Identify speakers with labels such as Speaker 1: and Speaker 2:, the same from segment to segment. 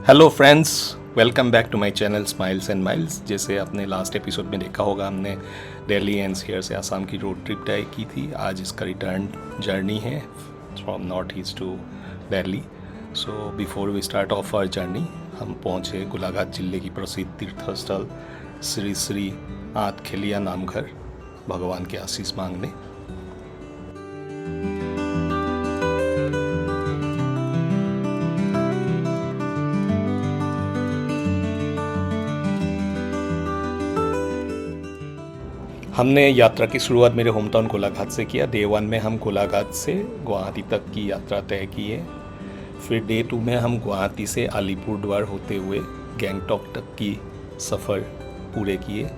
Speaker 1: Hello friends, welcome back to my channel smiles and miles. जैसे आपने last episode में देखा होगा, हमने दिल्ली एनसीआर से आसाम की रोड ट्रिप तय की थी। आज इसका रिटर्न जर्नी है from north east to Delhi. So before we start off our journey, हम पहुँचे गोलाघाट जिले की प्रसिद्ध तीर्थ स्थल श्री श्री आठखेलिया नामघर भगवान के आशीष मांगने। हमने यात्रा की शुरुआत मेरे होम टाउन गोलाघाट से किया। डे 1 में हम गोलाघाट से गुवाहाटी तक की यात्रा तय किए। फिर डे 2 में हम गुवाहाटी से अलीपुरद्वार होते हुए गैंगटॉक तक की सफ़र पूरे किए।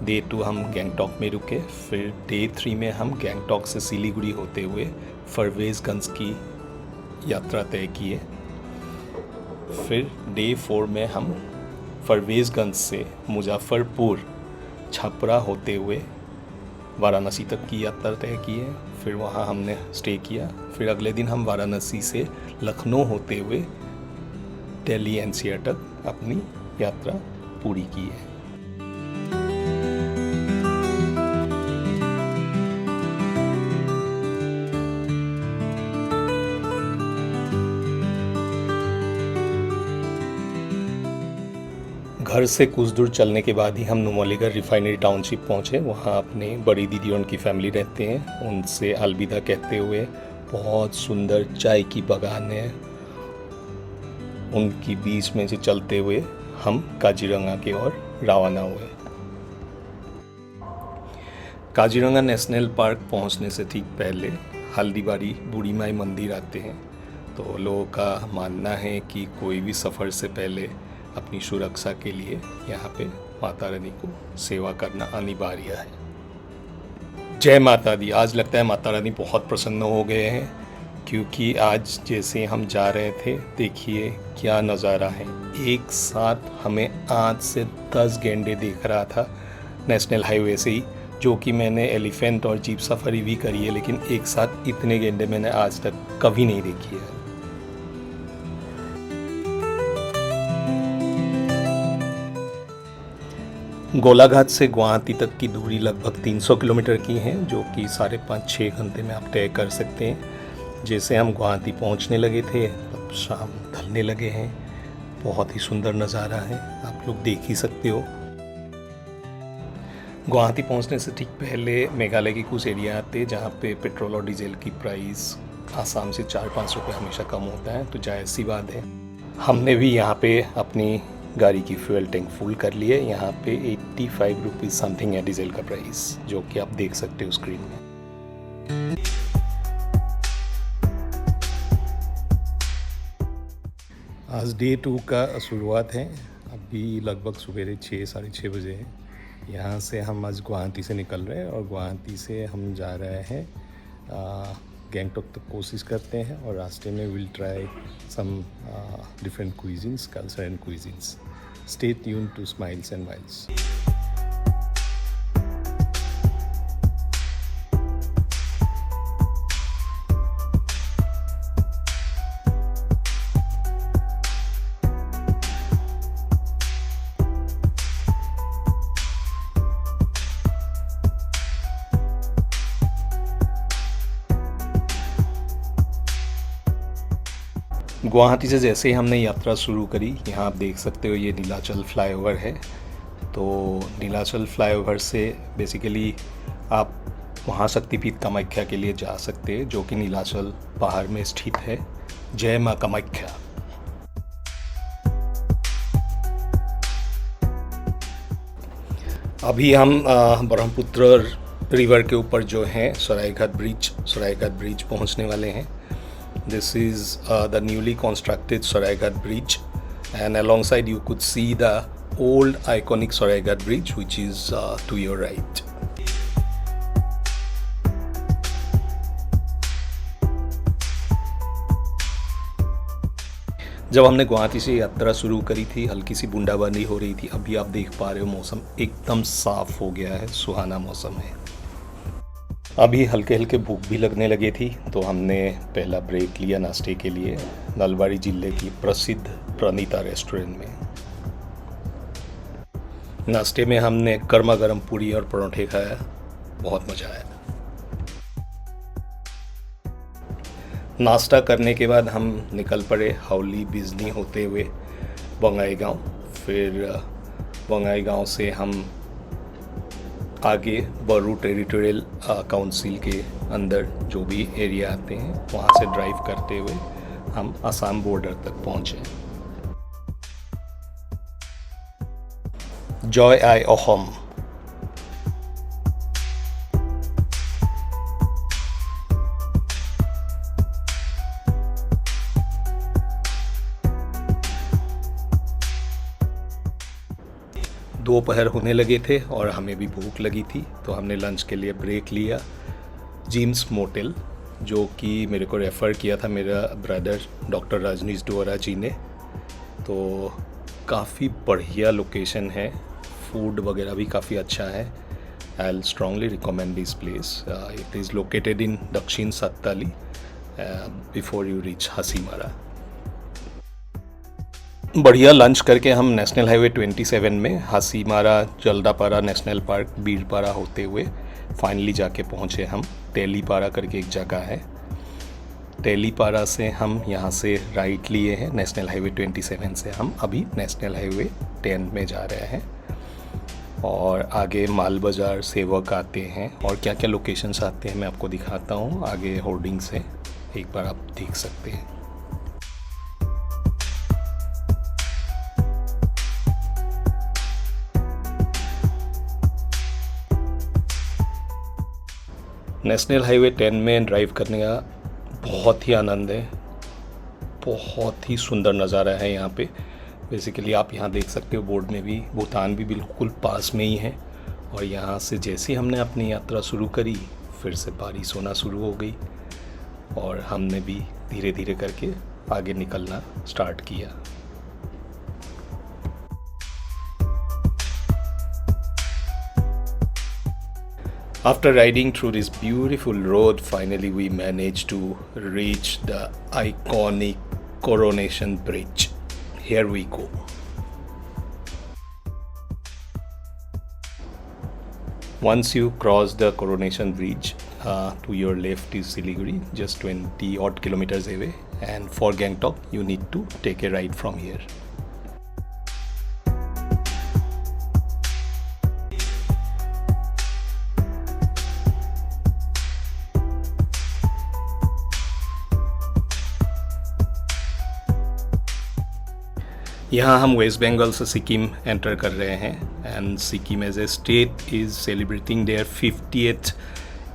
Speaker 1: डे 2 हम गैंगटॉक में रुके। फिर डे 3 में हम गैंगटॉक से सिलीगुड़ी होते हुए फरवेज़गंज की यात्रा तय किए। फिर डे 4 में हम फरवेज़गंज से मुजफ्फरपुर छपरा होते हुए वाराणसी तक की यात्रा तय की है। फिर वहाँ हमने स्टे किया। फिर अगले दिन हम वाराणसी से लखनऊ होते हुए दिल्ली एनसीआर तक अपनी यात्रा पूरी की है। घर से कुछ दूर चलने के बाद ही हम नुमलीगढ़ रिफाइनरी टाउनशिप पहुँचे। वहाँ अपने बड़ी दीदी और उनकी फैमिली रहते हैं। उनसे अलविदा कहते हुए बहुत सुंदर चाय की बागान है, उनकी बीच में से चलते हुए हम काजीरंगा की ओर रवाना हुए। काजीरंगा नेशनल पार्क पहुँचने से ठीक पहले हल्दीबारी बूढ़ी माई मंदिर आते हैं। तो लोगों का मानना है कि कोई भी सफ़र से पहले अपनी सुरक्षा के लिए यहाँ पे माता रानी को सेवा करना अनिवार्य है। जय माता दी। आज लगता है माता रानी बहुत प्रसन्न हो गए हैं, क्योंकि आज जैसे हम जा रहे थे, देखिए क्या नज़ारा है। एक साथ हमें 8 से 10 गैंडे देख रहा था नेशनल हाईवे से ही, जो कि मैंने एलिफेंट और जीप सफारी भी करी है, लेकिन एक साथ इतने गैंडे मैंने आज तक कभी नहीं देखी है। गोलाघाट से गुवाहाटी तक की दूरी लगभग 300 किलोमीटर की है, जो कि 5.5-6 घंटे में आप तय कर सकते हैं। जैसे हम गुवाहाटी पहुंचने लगे थे, तब शाम ढलने लगे हैं। बहुत ही सुंदर नज़ारा है, आप लोग देख ही सकते हो। गुवाहाटी पहुंचने से ठीक पहले मेघालय की कुछ एरिया आते हैं जहाँ पे पेट्रोल और डीजल की प्राइस आसाम से 4-5 रुपये हमेशा कम होता है, तो जायज़ सी बात है। हमने भी यहाँ पे अपनी गाड़ी की फ्यूल टैंक फुल कर लिए। यहाँ पे 85 रुपीज़ समथिंग है डीजल का प्राइस, जो कि आप देख सकते हो स्क्रीन में। आज डे 2 का शुरुआत है। अभी लगभग सवेरे 6-6:30 बजे है। यहाँ से हम आज गुवाहाटी से निकल रहे हैं और गुवाहाटी से हम जा रहे हैं गैंगटॉक तक कोशिश करते हैं, और रास्ते में will try some different cuisines, culture and cuisines. Stay tune to smiles and miles. Guwahati से जैसे ही हमने यात्रा शुरू करी, यहाँ आप देख सकते हो ये नीलाचल फ्लाईओवर है। तो नीलाचल फ्लाईओवर से बेसिकली आप वहाँ शक्तिपीठ कामाख्या के लिए जा सकते हैं, जो कि नीलाचल पहाड़ में स्थित है। जय माँ कामाख्या। अभी हम ब्रह्मपुत्र रिवर के ऊपर जो है सरायघाट ब्रिज पहुँचने वाले हैं। This is the newly constructed Sarayaghat Bridge, and alongside you could see the old iconic Sarayaghat Bridge, which is to your right. जब हमने गुवाहाटी से यात्रा शुरू करी थी, हल्की सी बूंदाबांदी हो रही थी। अभी आप देख पा रहे हो मौसम एकदम साफ हो गया है, सुहाना मौसम है। अभी हल्के हल्के भूख भी लगने लगी थी, तो हमने पहला ब्रेक लिया नाश्ते के लिए नलबाड़ी जिले की प्रसिद्ध प्रणीता रेस्टोरेंट में। नाश्ते में हमने गर्मा गर्म पूरी और परोठे खाया, बहुत मज़ा आया। नाश्ता करने के बाद हम निकल पड़े हाउली बिजनी होते हुए बंगाईगांव। फिर बंगाईगांव से हम आगे बरू टेरिटोरियल काउंसिल के अंदर जो भी एरिया आते हैं वहाँ से ड्राइव करते हुए हम असम बॉर्डर तक पहुँचे। जॉय आई अहोम। दोपहर होने लगे थे और हमें भी भूख लगी थी, तो हमने लंच के लिए ब्रेक लिया जिम्स मोटेल, जो कि मेरे को रेफ़र किया था मेरा ब्रदर डॉक्टर रजनीश डोरा जी ने। तो काफ़ी बढ़िया लोकेशन है, फूड वगैरह भी काफ़ी अच्छा है। I will strongly recommend this place. It is located in दक्षिण सत्ताली बिफोर यू रीच हासीमारा। बढ़िया लंच करके हम नेशनल हाईवे 27 में हासीमारा जल्दापारा नेशनल पार्क बीरपारा होते हुए फाइनली जाके पहुँचे हम। तेलीपारा करके एक जगह है, तेलीपारा से हम यहाँ से राइट लिए हैं। नेशनल हाईवे 27 से हम अभी नेशनल हाईवे 10 में जा रहे हैं और आगे माल बाज़ार सेवक आते हैं और क्या क्या लोकेशंस आते हैं मैं आपको दिखाता हूँ आगे होर्डिंग से, एक बार आप देख सकते हैं। नेशनल हाईवे 10 में ड्राइव करने का बहुत ही आनंद है, बहुत ही सुंदर नज़ारा है यहाँ पे। बेसिकली आप यहाँ देख सकते हो बोर्ड में भी भूटान भी बिल्कुल पास में ही है और यहाँ से जैसे हमने अपनी यात्रा शुरू करी फिर से बारिश होना शुरू हो गई और हमने भी धीरे धीरे करके आगे निकलना स्टार्ट किया। After riding through this beautiful road, finally we managed to reach the iconic Coronation Bridge. Here we go. Once you cross the Coronation Bridge, to your left is Siliguri, just 20 odd kilometers away, and for Gangtok you need to take a ride from here. यहाँ हम waste Bengal से Sikkim enter कर रहे हैं and Sikkim as a state is celebrating their 50th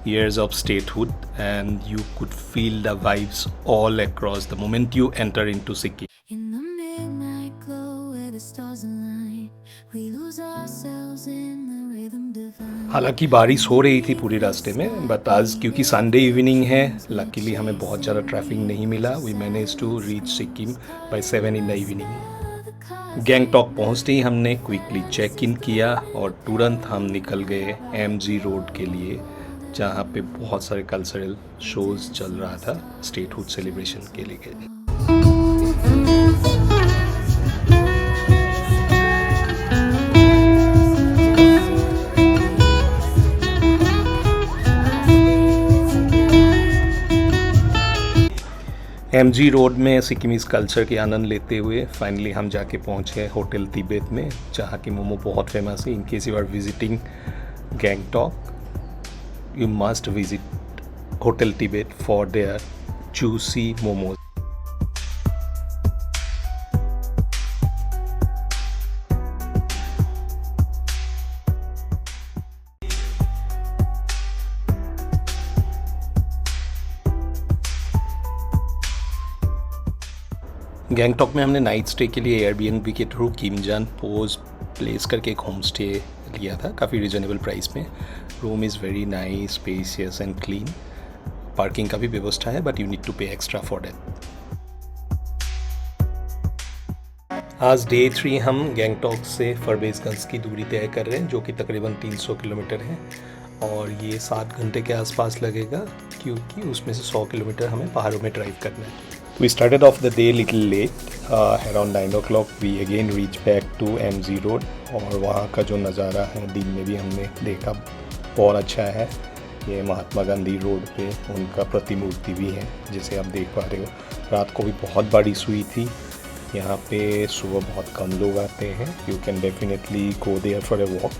Speaker 1: years of statehood and you could feel the vibes all across the moment you enter into Sikkim. In the midnight glow where the stars align, we lose ourselves in the rhythm divine. हालांकि बारिश हो रही थी पूरे रास्ते में, but आज क्योंकि संडे इवनिंग है लकीली हमें बहुत ज़्यादा ट्रैफिक नहीं मिला। We manage to reach Sikkim by 7 in the evening. Gangtok पहुँचते ही हमने क्विकली चेक इन किया और तुरंत हम निकल गए MG रोड के लिए, जहाँ पे बहुत सारे कल्चरल शोज़ चल रहा था स्टेटहुड सेलिब्रेशन के लिए। MG रोड में सिक्किमीज़ कल्चर के आनंद लेते हुए फाइनली हम जाके पहुँचे होटल तिब्बत में, जहाँ की मोमो बहुत फेमस है। In case you are visiting Gangtok you must visit Hotel Tibet for their juicy momos. Gangtok में हमने नाइट स्टे के लिए एयरबीएनबी के थ्रू किमजान पोज प्लेस करके एक होम स्टे लिया था, काफ़ी रिजनेबल प्राइस में। Room is very nice, spacious and clean. Parking का भी व्यवस्था है बट यू नीड टू पे एक्स्ट्रा फॉर दैट। आज डे 3 हम गैंगटॉक से फरबेसगंज की दूरी तय कर रहे हैं, जो कि तकरीबन 300 किलोमीटर है। और ये 7 घंटे के आसपास लगेगा क्योंकि उसमें से 100 किलोमीटर हमें पहाड़ों में ड्राइव करना है। We started off the day little late around 9 o'clock we again reach back to MG road और वहाँ का जो नज़ारा है दिन में भी हमने देखा बहुत अच्छा है। ये महात्मा गांधी रोड पे उनका प्रतिमूर्ति भी है जिसे आप देख पा रहे हो। रात को भी बहुत बारिश हुई थी। यहाँ पे सुबह बहुत कम लोग आते हैं। You can definitely go there for a walk.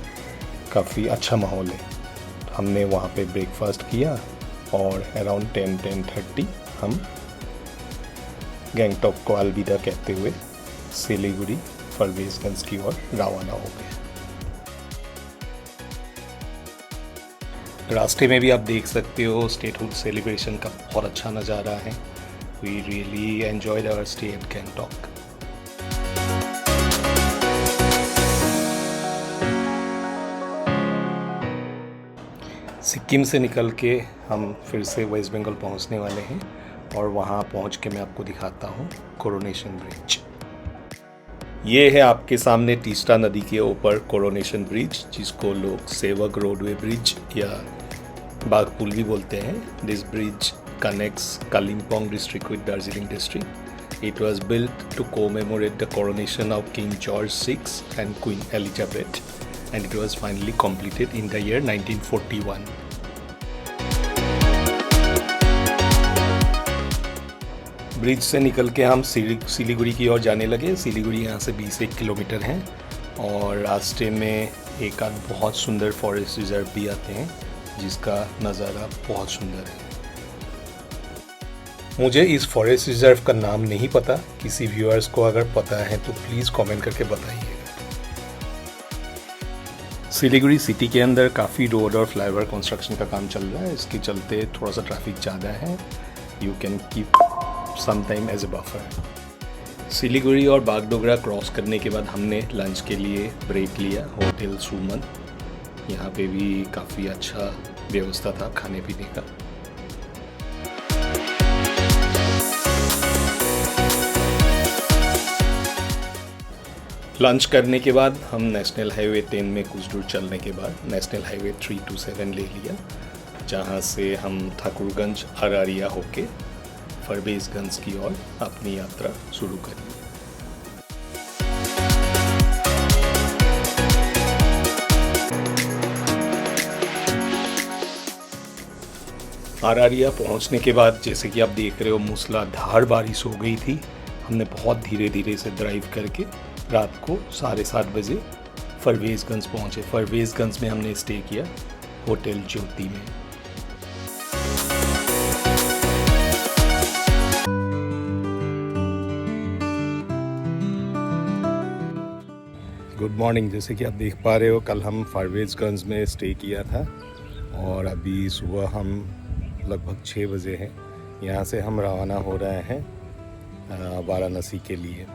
Speaker 1: काफ़ी अच्छा माहौल है। हमने वहाँ पे ब्रेकफास्ट किया और अराउंड 10-10:30 हम गैंगटॉक को अलविदा कहते हुए सिलीगुड़ी परवेज़गंज की ओर रवाना हो गए। रास्ते में भी आप देख सकते हो स्टेटहुड सेलिब्रेशन का बहुत अच्छा नज़ारा है। We really enjoyed our stay at Gangtok. Sikkim से निकल के हम फिर से वेस्ट बंगाल पहुंचने वाले हैं और वहां पहुंच के मैं आपको दिखाता हूं कोरोनेशन ब्रिज। ये है आपके सामने तीस्ता नदी के ऊपर कोरोनेशन ब्रिज, जिसको लोग सेवक रोडवे ब्रिज या बागपुल भी बोलते हैं। This bridge connects Kalimpong district with Darjeeling district. It was built to commemorate the coronation of King George VI and Queen Elizabeth, and it was finally completed in the year 1941. Bridge से निकल के हम सिलीगुड़ी की ओर जाने लगे। सिलीगुड़ी यहाँ से 21 किलोमीटर हैं और रास्ते में एक आध बहुत सुंदर फॉरेस्ट रिजर्व भी आते हैं जिसका नज़ारा बहुत सुंदर है। मुझे इस फॉरेस्ट रिजर्व का नाम नहीं पता, किसी व्यूअर्स को अगर पता है तो प्लीज़ कमेंट करके बताइएगा। सिलीगुड़ी सिटी के अंदर काफ़ी रोड और फ्लाईओवर कंस्ट्रक्शन का काम चल रहा है, इसके चलते थोड़ा सा ट्रैफिक ज़्यादा है। You can keep some time as a buffer. Siliguri और बागडोगरा क्रॉस करने के बाद हमने लंच के लिए ब्रेक लिया होटल सुमन। यहाँ पे भी काफ़ी अच्छा व्यवस्था था खाने पीने का। लंच करने के बाद हम नेशनल हाईवे 10 में कुछ दूर चलने के बाद नेशनल हाईवे 327 ले लिया, जहाँ से हम ठाकुरगंज अरारिया होके परवेज़गंज की ओर अपनी यात्रा शुरू करी। अरारिया पहुँचने के बाद जैसे कि आप देख रहे हो मूसलाधार बारिश हो गई थी। हमने बहुत धीरे धीरे से ड्राइव करके रात को 7:30 बजे परवेज़गंज पहुँचे। परवेज़गंज में हमने स्टे किया होटल ज्योति में। Good morning. जैसे कि आप देख पा रहे हो कल हम परवेज़गंज में स्टे किया था और अभी सुबह हम लगभग 6 बजे हैं। यहाँ से हम रवाना हो रहे हैं वाराणसी के लिए।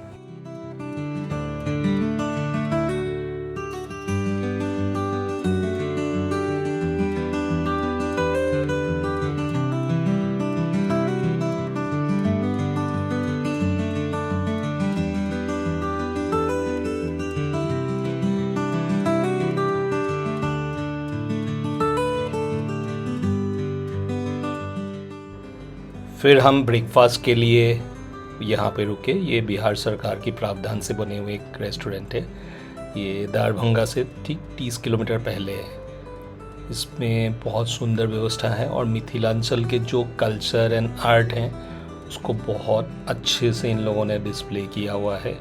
Speaker 1: फिर हम ब्रेकफास्ट के लिए यहाँ पे रुके। ये बिहार सरकार की प्रावधान से बने हुए एक रेस्टोरेंट है। ये दरभंगा से ठीक 30 किलोमीटर पहले है। इसमें बहुत सुंदर व्यवस्था है और मिथिलांचल के जो कल्चर एंड आर्ट हैं उसको बहुत अच्छे से इन लोगों ने डिस्प्ले किया हुआ है।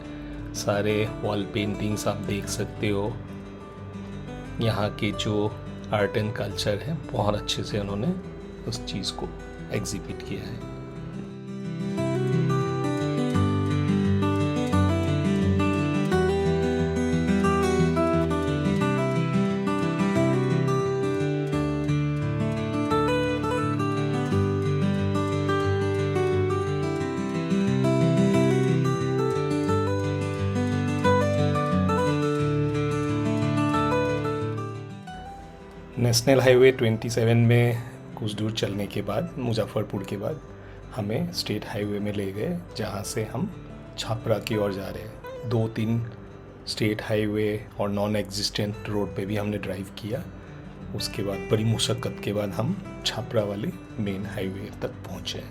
Speaker 1: सारे वॉल पेंटिंग्स आप देख सकते हो। यहाँ के जो आर्ट एंड कल्चर है बहुत अच्छे से उन्होंने उस चीज़ को एग्जिबिट किया है। नेशनल हाईवे 27 में कुछ दूर चलने के बाद मुजफ्फरपुर के बाद हमें स्टेट हाईवे में ले गए, जहाँ से हम छपरा की ओर जा रहे हैं। 2-3 स्टेट हाईवे और नॉन एग्जिस्टेंट रोड पे भी हमने ड्राइव किया उसके बाद बड़ी मुशक्क़त के बाद हम छपरा वाले मेन हाईवे तक पहुँचे।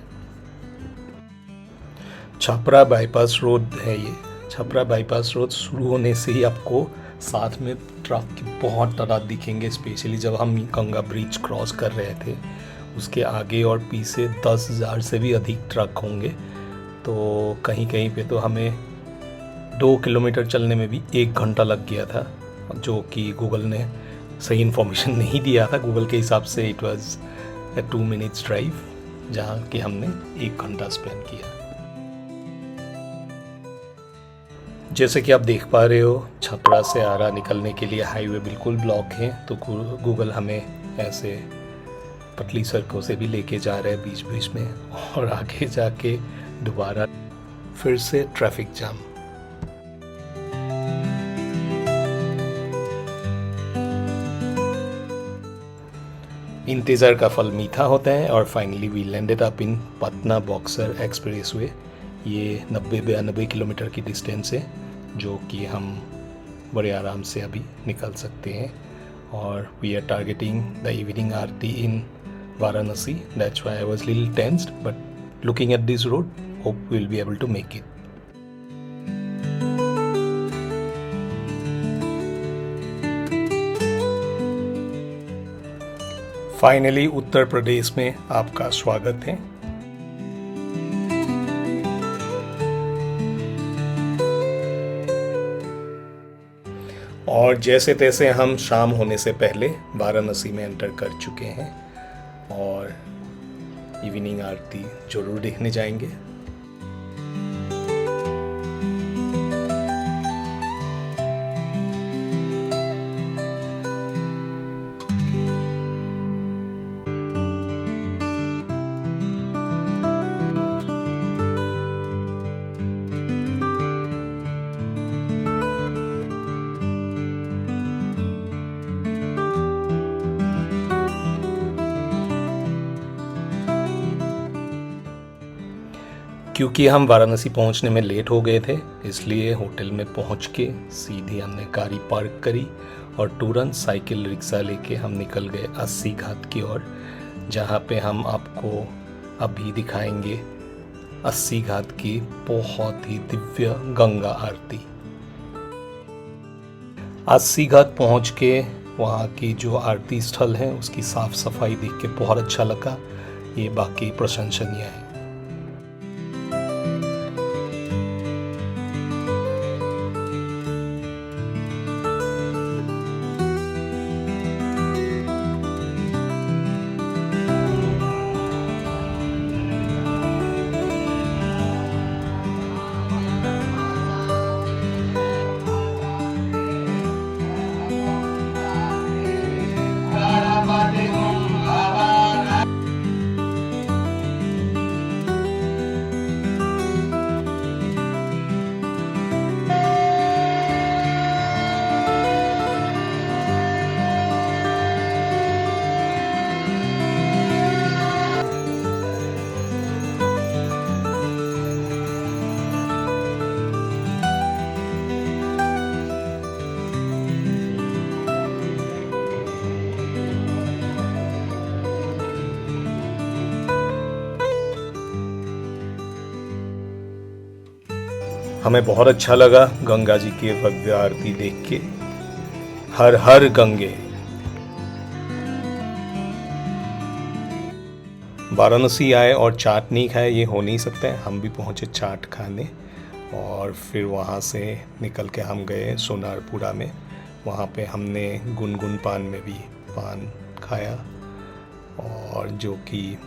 Speaker 1: छपरा बाईपास रोड है ये। छपरा बाईपास रोड शुरू होने से ही आपको साथ में ट्रक की बहुत तादाद दिखेंगे, स्पेशली जब हम गंगा ब्रिज क्रॉस कर रहे थे। उसके आगे और पीछे 10,000 से भी अधिक ट्रक होंगे। तो कहीं कहीं पे तो हमें 2 किलोमीटर चलने में भी 1 घंटा लग गया था, जो कि गूगल ने सही इन्फॉर्मेशन नहीं दिया था। गूगल के हिसाब से इट वाज 2 मिनट्स ड्राइव, जहाँ कि हमने 1 घंटा स्पेंड किया। जैसे कि आप देख पा रहे हो, छपरा से आरा निकलने के लिए हाईवे बिल्कुल ब्लॉक है। तो गूगल हमें ऐसे पतली सड़कों से भी लेके जा रहे हैं बीच बीच में, और आगे जाके दोबारा फिर से ट्रैफिक जाम। इंतज़ार का फल मीठा होता है, और finally we landed up in Patna Buxar expressway. ये 90-92 किलोमीटर की डिस्टेंस है, जो कि हम बड़े आराम से अभी निकल सकते हैं। और we are targeting the evening aarti in Varanasi. That's why I was little tensed, but looking at this road, hope we will be able to make it. Finally Uttar Pradesh में आपका स्वागत है। और जैसे तैसे हम शाम होने से पहले वाराणसी में एंटर कर चुके हैं, और इवनिंग आरती जरूर देखने जाएंगे। क्योंकि हम वाराणसी पहुंचने में लेट हो गए थे, इसलिए होटल में पहुंच के सीधे हमने गाड़ी पार्क करी और तुरंत साइकिल रिक्शा लेके हम निकल गए 80 घाट की ओर, जहां पे हम आपको अभी दिखाएंगे 80 घाट की बहुत ही दिव्य गंगा आरती। 80 घाट पहुंच के वहाँ की जो आरती स्थल है उसकी साफ सफाई देख के बहुत अच्छा लगा। ये बाकी प्रशंसनीय है। हमें बहुत अच्छा लगा गंगा जी की भव्य आरती देख के। हर हर गंगे। वाराणसी आए और चाट नहीं खाए, ये हो नहीं सकता है। हम भी पहुंचे चाट खाने, और फिर वहाँ से निकल के हम गए सोनारपुरा में। वहाँ पे हमने गुनगुन पान में भी पान खाया, और जो कि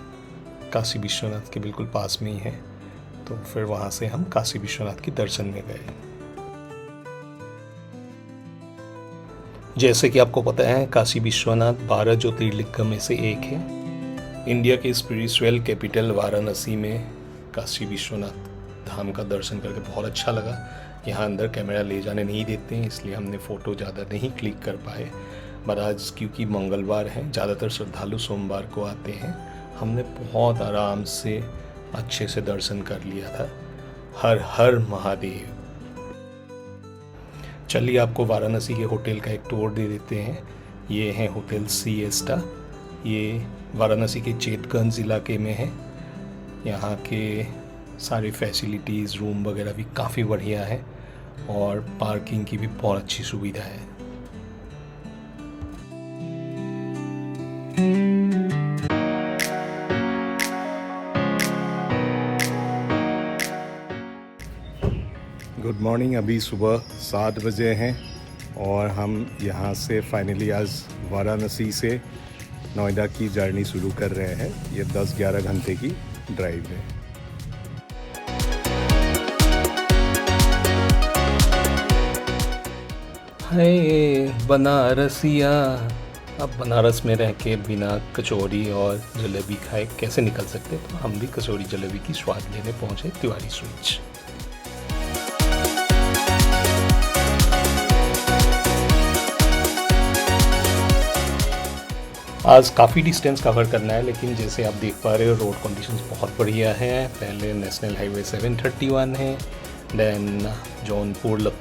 Speaker 1: काशी विश्वनाथ के बिल्कुल पास में ही है। तो फिर वहाँ से हम काशी विश्वनाथ के दर्शन में गए। जैसे कि आपको पता है, काशी विश्वनाथ 12 ज्योतिर्लिंग में से एक है। इंडिया के स्पिरिचुअल कैपिटल वाराणसी में काशी विश्वनाथ धाम का दर्शन करके बहुत अच्छा लगा। यहाँ अंदर कैमरा ले जाने नहीं देते हैं, इसलिए हमने फ़ोटो ज़्यादा नहीं क्लिक कर पाए। पर आज क्योंकि मंगलवार है, ज़्यादातर श्रद्धालु सोमवार को आते हैं, हमने बहुत आराम से अच्छे से दर्शन कर लिया था। हर हर महादेव। चलिए आपको वाराणसी के होटल का एक टूर दे देते हैं। ये है होटल सिएस्टा। ये वाराणसी के चेतगंज इलाके में है। यहाँ के सारे फैसिलिटीज़, रूम वगैरह भी काफ़ी बढ़िया है और पार्किंग की भी बहुत अच्छी सुविधा है। Good morning. अभी सुबह 7 बजे हैं और हम यहाँ से फाइनली आज वाराणसी से नोएडा की जर्नी शुरू कर रहे हैं। ये 10-11 घंटे की ड्राइव है। हाय बनारसिया। अब बनारस में रह के बिना कचौरी और जलेबी खाए कैसे निकल सकते, तो हम भी कचौरी जलेबी की स्वाद लेने पहुँचे तिवारी स्वीट्स। आज काफ़ी डिस्टेंस कवर करना है, लेकिन जैसे आप देख पा रहे हो रोड कंडीशंस बहुत बढ़िया है। पहले नेशनल हाईवे 731 है, देन जौनपुर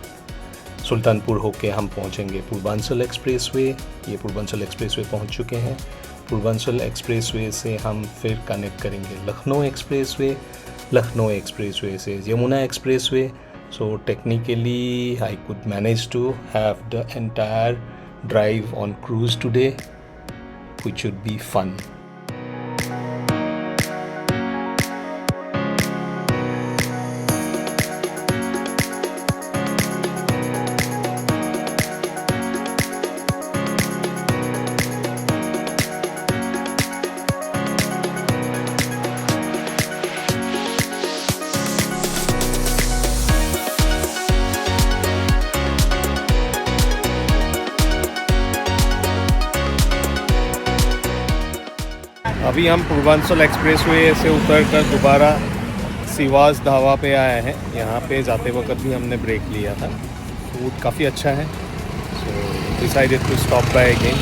Speaker 1: सुल्तानपुर होके हम पहुंचेंगे पूर्वांचल एक्सप्रेसवे। ये पूर्वांचल एक्सप्रेसवे पहुंच चुके हैं। पूर्वांचल एक्सप्रेसवे से हम फिर कनेक्ट करेंगे लखनऊ एक्सप्रेसवे। लखनऊ एक्सप्रेसवे से Yamuna expressway. So technically I could manage to have the entire drive on cruise today, which should be fun. अभी हम पूर्वांचल एक्सप्रेसवे से उतरकर दोबारा सिवास ढाबा पे आए हैं। यहाँ पे जाते वक्त भी हमने ब्रेक लिया था। फूड काफ़ी अच्छा है, so decided to stop by again.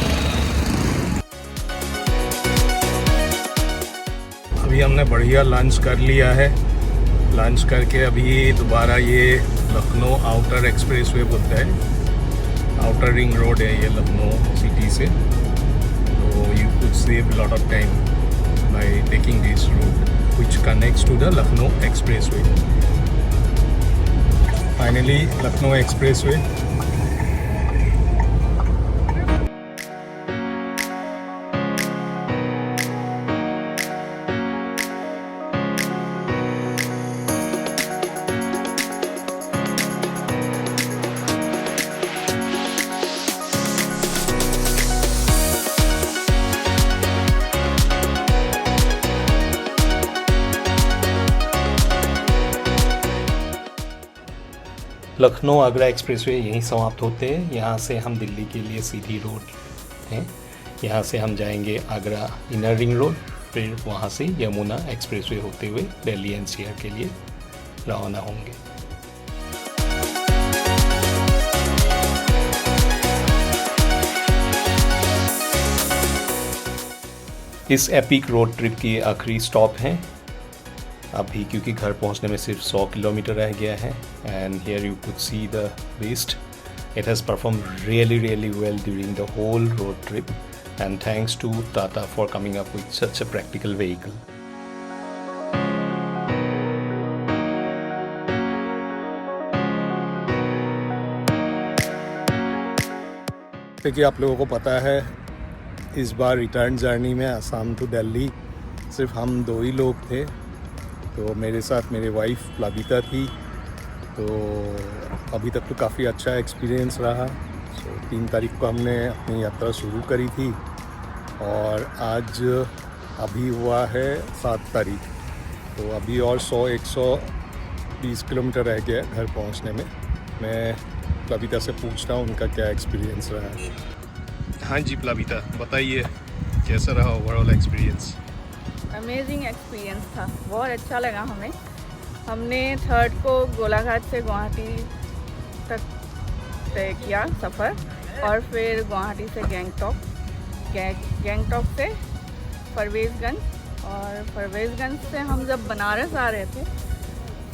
Speaker 1: अभी हमने बढ़िया लंच कर लिया है। लंच करके अभी दोबारा ये लखनऊ आउटर एक्सप्रेसवे बोलता है, आउटर रिंग रोड है ये लखनऊ सिटी से। तो you could save a lot of time by taking this route which connects to the Lucknow Expressway. Finally, Lucknow Expressway. Lucknow Agra expressway यहीं समाप्त होते हैं। यहाँ से हम दिल्ली के लिए सीधी रोड है। यहाँ से हम जाएंगे आगरा इनर रिंग रोड, फिर वहाँ से यमुना एक्सप्रेसवे होते हुए दिल्ली एनसीआर के लिए रवाना होंगे। इस एपिक रोड ट्रिप की आखिरी स्टॉप है अभी, क्योंकि घर पहुंचने में सिर्फ 100 किलोमीटर रह गया है। And here you could see the beast. It has perform really well during the whole road trip, and thanks to Tata for coming up with such a practical vehicle. देखिए, आप लोगों को पता है इस बार रिटर्न जर्नी में आसाम टू दिल्ली सिर्फ हम 2 ही लोग थे। तो मेरे साथ मेरे वाइफ प्लाविता थी। तो अभी तक तो काफ़ी अच्छा एक्सपीरियंस रहा। 3 तारीख को हमने अपनी यात्रा शुरू करी थी और आज अभी हुआ है 7 तारीख। तो अभी और 120 किलोमीटर रह गया घर पहुंचने में। मैं प्लाविता से पूछता हूँ उनका क्या एक्सपीरियंस रहा है। हाँ जी प्लाविता, बताइए कैसा रहा ओवरऑल एक्सपीरियंस?
Speaker 2: अमेजिंग एक्सपीरियंस था, बहुत अच्छा लगा हमें। हमने 3rd को गोलाघाट से गुवाहाटी तक तय किया सफ़र, और फिर गुवाहाटी से गैंगटॉक से परवेज़गंज, और परवेज़गंज से हम जब बनारस आ रहे थे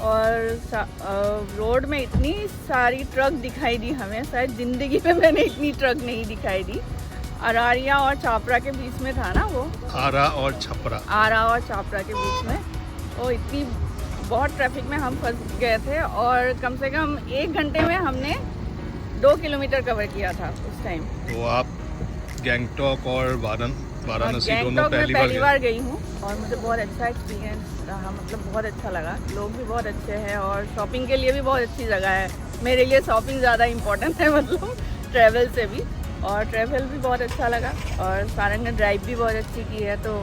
Speaker 2: और रोड में इतनी सारी ट्रक दिखाई दी हमें, शायद ज़िंदगी में मैंने इतनी ट्रक नहीं दिखाई दी। अरारिया और छापरा के बीच में था ना वो,
Speaker 1: आरा और छपरा।
Speaker 2: आरा और छापरा के बीच में। वो इतनी बहुत ट्रैफिक में हम फंस गए थे और कम से कम 1 घंटे में हमने 2 किलोमीटर कवर किया था उस टाइम।
Speaker 1: तो आप गैंगटॉक और वाराणसी दोनों
Speaker 2: गैंगटॉक में पहली
Speaker 1: गए?
Speaker 2: बार गई हूँ और मुझे बहुत अच्छा एक्सपीरियंस रहा, मतलब बहुत अच्छा लगा। लोग भी बहुत अच्छे हैं और शॉपिंग के लिए भी बहुत अच्छी जगह है। मेरे लिए शॉपिंग ज़्यादा इम्पोर्टेंट है, मतलब ट्रैवल से भी। और ट्रैवल भी बहुत अच्छा लगा और सारंग ने ड्राइव भी बहुत अच्छी की है, तो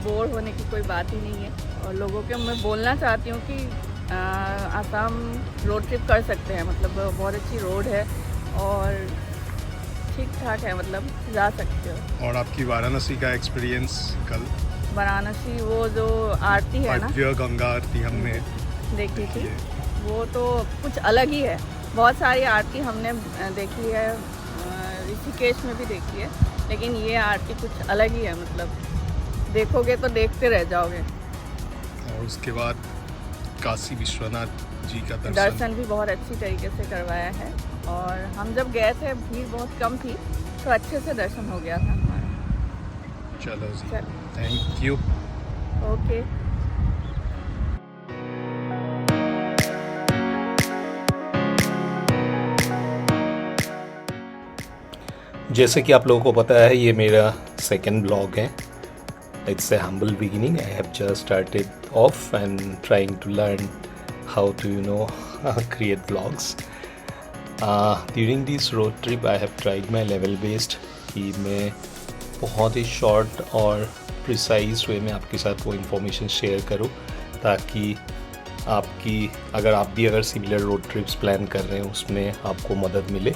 Speaker 2: बोर होने की कोई बात ही नहीं है। और लोगों के मैं बोलना चाहती हूँ कि आसाम रोड ट्रिप कर सकते हैं, मतलब बहुत अच्छी रोड है और ठीक ठाक है, मतलब जा सकते हो।
Speaker 1: और आपकी वाराणसी का एक्सपीरियंस कल?
Speaker 2: वाराणसी वो जो आरती है ना,
Speaker 1: दिव्य गंगा आरती हमने
Speaker 2: देखी थी, वो तो कुछ अलग ही है। बहुत सारी आरती हमने देखी है, ऋषिकेश में भी देखी है, लेकिन ये आरती कुछ अलग ही है, मतलब देखोगे तो देखते रह जाओगे।
Speaker 1: और उसके बाद काशी विश्वनाथ जी का
Speaker 2: दर्शन भी बहुत अच्छी तरीके से करवाया है और हम जब गए थे भीड़ बहुत कम थी, तो अच्छे से दर्शन हो गया था हमारा।
Speaker 1: चलो जी,
Speaker 2: चल,
Speaker 1: थैंक यू।
Speaker 2: ओके।
Speaker 1: जैसे कि आप लोगों को पता है, ये मेरा सेकंड ब्लॉग है। It's a humble beginning. I have just started off and trying to learn how to create vlogs. During this road trip I have tried my level best कि मैं बहुत ही शॉर्ट और प्रिसाइज वे में आपके साथ वो information share करूँ, ताकि अगर आप भी सिमिलर रोड ट्रिप्स प्लान कर रहे हैं उसमें आपको मदद मिले।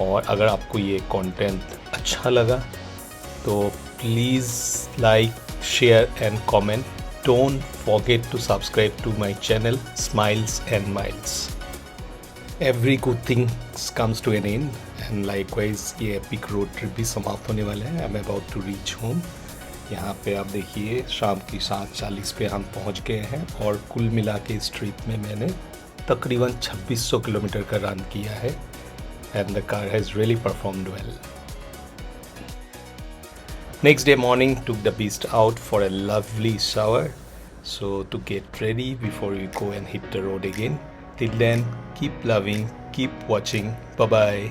Speaker 1: और अगर आपको ये कंटेंट अच्छा लगा तो please like, share and comment. Don't forget to subscribe to my channel smiles and miles. Every good things comes to an end and likewise ये एपिक रोड ट्रिप भी समाप्त होने वाला है। I am about to reach home. यहाँ पे आप देखिए शाम की 7:40 पे हम पहुँच गए हैं और कुल मिला के इस ट्रिप में मैंने तकरीबन 2600 किलोमीटर का रन किया है and the car has really performed well. Next day morning, took the beast out for a lovely shower. So to get ready before we go and hit the road again. Till then, keep loving, keep watching. Bye bye.